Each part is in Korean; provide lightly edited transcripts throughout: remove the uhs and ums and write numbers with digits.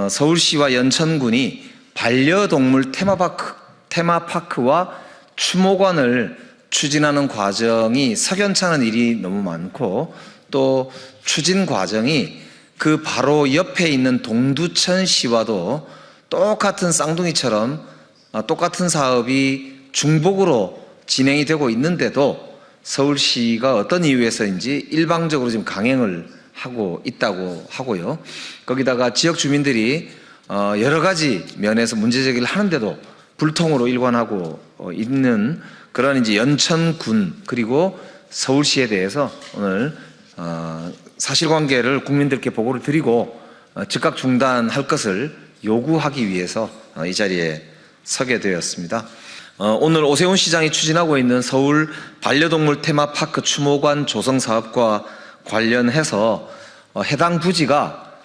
서울시와 연천군이 반려동물 테마파크와 추모관을 추진하는 과정이 석연찮은 일이 너무 많고, 또 추진 과정이 그 바로 옆에 있는 동두천시와도 똑같은 쌍둥이처럼 똑같은 사업이 중복으로 진행이 되고 있는데도 서울시가 어떤 이유에서인지 일방적으로 지금 강행을 하고 있다고 하고요. 거기다가 지역 주민들이 여러 가지 면에서 문제제기를 하는데도 불통으로 일관하고 있는 그런 이제 연천군 그리고 서울시에 대해서 오늘 사실관계를 국민들께 보고를 드리고 즉각 중단할 것을 요구하기 위해서 이 자리에 서게 되었습니다. 오늘 오세훈 시장이 추진하고 있는 서울 반려동물 테마파크 추모관 조성 사업과 관련해서 해당 부지가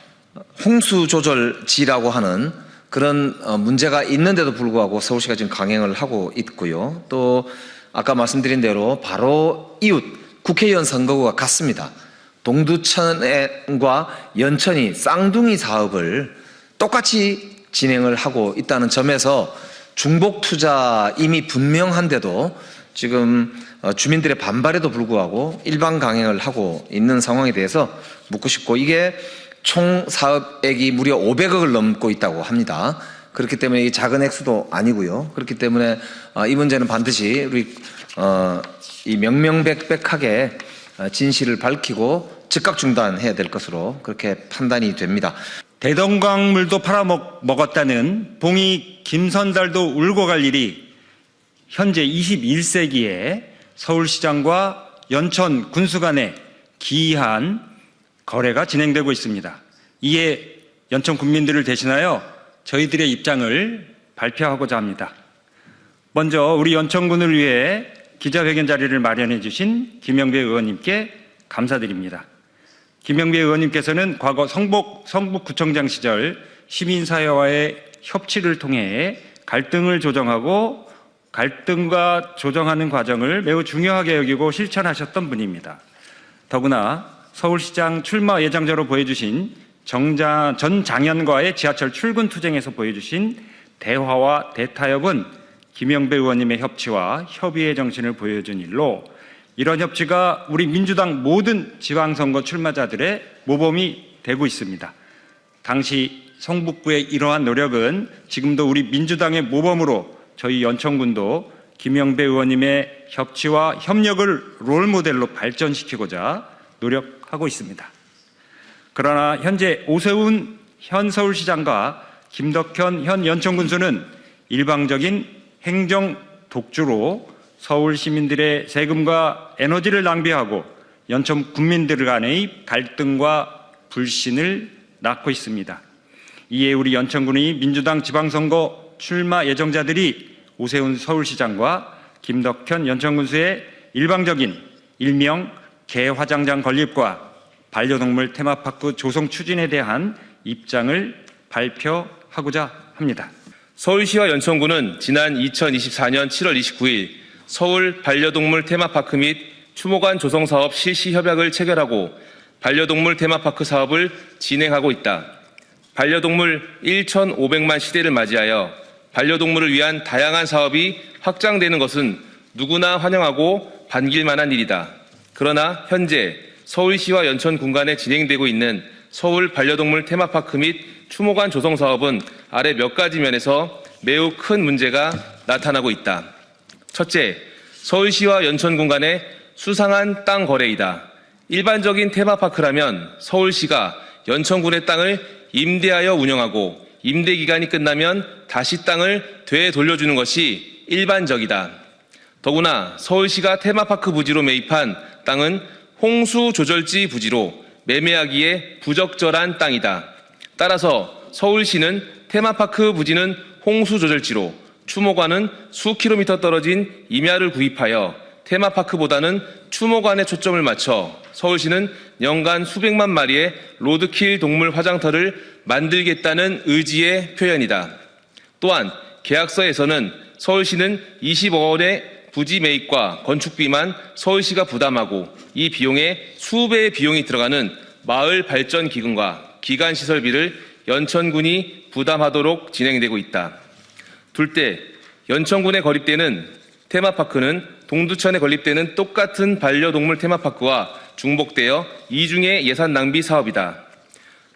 홍수조절지라고 하는 그런 문제가 있는데도 불구하고 서울시가 지금 강행을 하고 있고요. 또 아까 말씀드린 대로 바로 이웃 국회의원 선거구가 같습니다. 동두천과 연천이 쌍둥이 사업을 똑같이 진행을 하고 있다는 점에서 중복 투자임이 분명한데도 지금 주민들의 반발에도 불구하고 일방 강행을 하고 있는 상황에 대해서 묻고 싶고, 이게 총 사업액이 무려 500억을 넘고 있다고 합니다. 그렇기 때문에 이 작은 액수도 아니고요. 그렇기 때문에 이 문제는 반드시 우리 이 명명백백하게 진실을 밝히고 즉각 중단해야 될 것으로 그렇게 판단이 됩니다. 대동강물도 팔아먹었다는 봉이 김선달도 울고 갈 일이 현재 21세기에 서울시장과 연천 군수 간의 기이한 거래가 진행되고 있습니다. 이에 연천 군민들을 대신하여 저희들의 입장을 발표하고자 합니다. 먼저 우리 연천군을 위해 기자회견 자리를 마련해 주신 김영배 의원님께 감사드립니다. 김영배 의원님께서는 과거 성북구청장 시절 시민사회와의 협치를 통해 갈등을 조정하고 갈등과 조정하는 과정을 매우 중요하게 여기고 실천하셨던 분입니다. 더구나 서울시장 출마 예정자로 보여주신 전 장현과의 지하철 출근 투쟁에서 보여주신 대화와 대타협은 김영배 의원님의 협치와 협의의 정신을 보여준 일로 이런 협치가 우리 민주당 모든 지방선거 출마자들의 모범이 되고 있습니다. 당시 성북구의 이러한 노력은 지금도 우리 민주당의 모범으로 저희 연천군도 김영배 의원님의 협치와 협력을 롤모델로 발전시키고자 노력하고 있습니다. 그러나 현재 오세훈 현 서울시장과 김덕현 현 연천군수는 일방적인 행정 독주로 서울 시민들의 세금과 에너지를 낭비하고 연천 군민들 간의 갈등과 불신을 낳고 있습니다. 이에 우리 연천군의 민주당 지방선거 출마 예정자들이 오세훈 서울시장과 김덕현 연천군수의 일방적인 일명 개화장장 건립과 반려동물 테마파크 조성 추진에 대한 입장을 발표하고자 합니다. 서울시와 연천군은 지난 2024년 7월 29일 서울 반려동물 테마파크 및 추모관 조성 사업 실시 협약을 체결하고 반려동물 테마파크 사업을 진행하고 있다. 반려동물 1,500만 시대를 맞이하여 반려동물을 위한 다양한 사업이 확장되는 것은 누구나 환영하고 반길 만한 일이다. 그러나 현재 서울시와 연천군 간에 진행되고 있는 서울 반려동물 테마파크 및 추모관 조성 사업은 아래 몇 가지 면에서 매우 큰 문제가 나타나고 있다. 첫째, 서울시와 연천군 간의 수상한 땅 거래이다. 일반적인 테마파크라면 서울시가 연천군의 땅을 임대하여 운영하고 임대 기간이 끝나면 다시 땅을 되돌려주는 것이 일반적이다. 더구나 서울시가 테마파크 부지로 매입한 땅은 홍수조절지 부지로 매매하기에 부적절한 땅이다. 따라서 서울시는 테마파크 부지는 홍수조절지로 추모관은 수 킬로미터 떨어진 임야를 구입하여 테마파크보다는 추모관에 초점을 맞춰 서울시는 연간 수백만 마리의 로드킬 동물 화장터를 만들겠다는 의지의 표현이다. 또한 계약서에서는 서울시는 20억 원의 부지 매입과 건축비만 서울시가 부담하고 이 비용에 수배의 비용이 들어가는 마을 발전 기금과 기간 시설비를 연천군이 부담하도록 진행되고 있다. 둘째, 연천군에 건립되는 테마파크는 동두천에 건립되는 똑같은 반려동물 테마파크와 중복되어 이중의 예산 낭비 사업이다.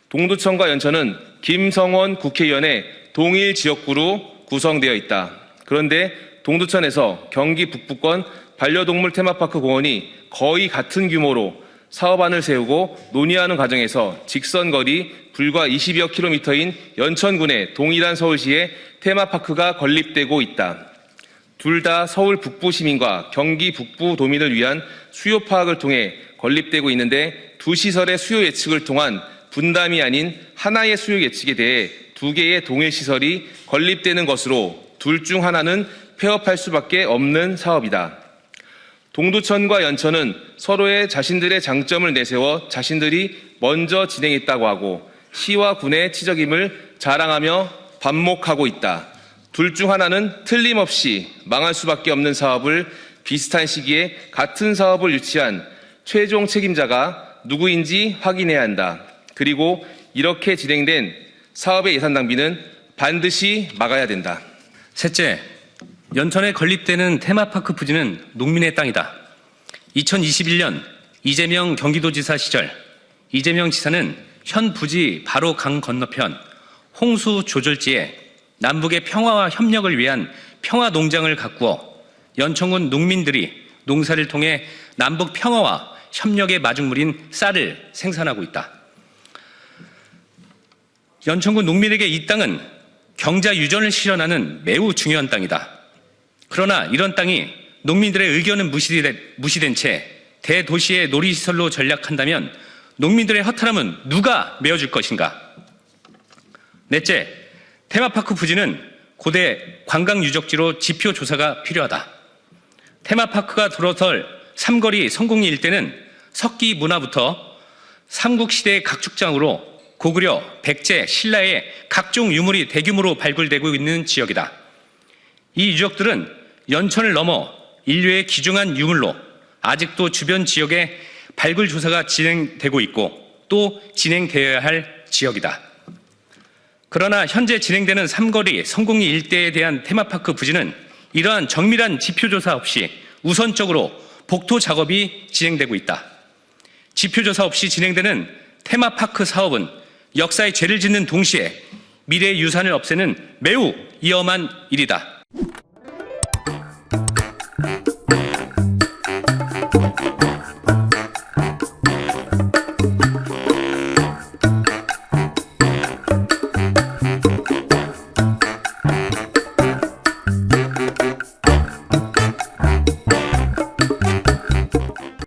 동두천과 연천은 김성원 국회의원의 동일 지역구로 구성되어 있다. 그런데 동두천에서 경기 북부권 반려동물 테마파크 공원이 거의 같은 규모로 사업안을 세우고 논의하는 과정에서 직선거리 불과 20여 킬로미터인 연천군의 동일한 서울시에 테마파크가 건립되고 있다. 둘 다 서울 북부 시민과 경기 북부 도민을 위한 수요 파악을 통해 건립되고 있는데 두 시설의 수요 예측을 통한 분담이 아닌 하나의 수요 예측에 대해 두 개의 동일 시설이 건립되는 것으로 둘 중 하나는 폐업할 수밖에 없는 사업이다. 동두천과 연천은 서로의 자신들의 장점을 내세워 자신들이 먼저 진행했다고 하고 시와 군의 치적임을 자랑하며 반목하고 있다. 둘 중 하나는 틀림없이 망할 수밖에 없는 사업을 비슷한 시기에 같은 사업을 유치한 최종 책임자가 누구인지 확인해야 한다. 그리고 이렇게 진행된 사업의 예산 낭비는 반드시 막아야 된다. 셋째, 연천에 건립되는 테마파크 부지는 농민의 땅이다. 2021년 이재명 경기도지사 시절 이재명 지사는 현 부지 바로 강 건너편 홍수 조절지에 남북의 평화와 협력을 위한 평화농장을 가꾸어 연천군 농민들이 농사를 통해 남북 평화와 협력의 마중물인 쌀을 생산하고 있다. 연천군 농민에게 이 땅은 경자 유전을 실현하는 매우 중요한 땅이다. 그러나 이런 땅이 농민들의 의견은 무시된 채 대도시의 놀이시설로 전략한다면 농민들의 허탈함은 누가 메워줄 것인가? 넷째, 테마파크 부지는 고대 관광 유적지로 지표 조사가 필요하다. 테마파크가 들어설 삼거리 성공리 일대는 석기 문화부터 삼국시대의 각축장으로 고구려, 백제, 신라의 각종 유물이 대규모로 발굴되고 있는 지역이다. 이 유적들은 연천을 넘어 인류의 귀중한 유물로 아직도 주변 지역에 발굴 조사가 진행되고 있고 또 진행되어야 할 지역이다. 그러나 현재 진행되는 삼거리 성공리 일대에 대한 테마파크 부지는 이러한 정밀한 지표조사 없이 우선적으로 복토 작업이 진행되고 있다. 지표조사 없이 진행되는 테마파크 사업은 역사의 죄를 짓는 동시에 미래의 유산을 없애는 매우 위험한 일이다.